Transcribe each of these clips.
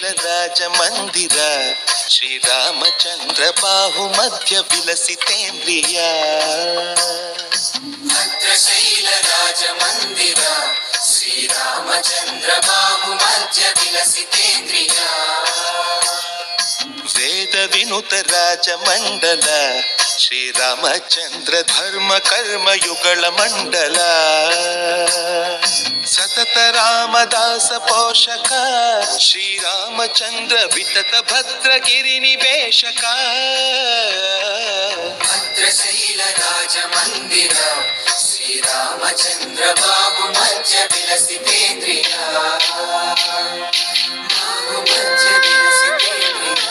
भद्रशैलराजमन्दिर श्रीरामचन्द्र बाहुमध्य विलसितेन्द्रिय भद्रशैलराजमन्दिर श्रीरामचन्द्र बाहुमध्य विलसितेन्द्रिय वेद विनुत राजमण्डल श्रीरामचन्द्र धर्म कर्म युगल मंडल सतत रामदास पोषक श्रीरामचन्द्र वितत भद्रगिरि निवेशक भद्रशैल राजमन्दिर श्रीरामचन्द्र बाहुमध्य विलसितेन्द्रिय बाहुमध्य विलसितेन्द्रिय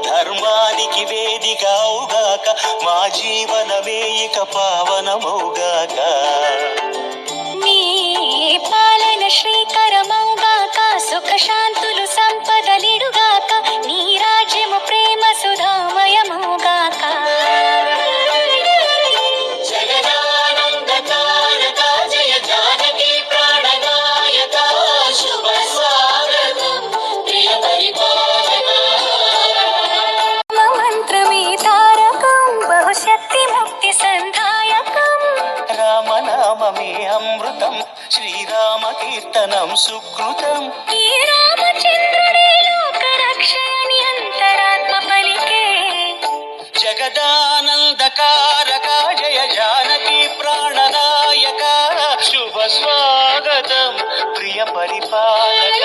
ధర్మానికి వేదికవుగాక మా జీవనమే ఇక పావనమౌగాక నీ పాలన శ్రీకరమౌగాక సుఖ శాంతులు సంపదలిడుగాక నీ రాజ్యము ప్రేమ సుధామయమౌగాక జగదానందకారక జయ జానకి ప్రాణనాయక శుభ స్వాగతం ప్రియ పరిపాలక శక్తి ముక్తి సంధాయకం రామనామమే అమృతం శ్రీరామ కీర్తనం సుకృతం ఈ రామచంద్రుని లోక రక్షణి అంతరాత్మ పలికే జగదానందకారక జయ జానకి ప్రాణనాయక శుభ స్వాగతం ప్రియ పరిపాలక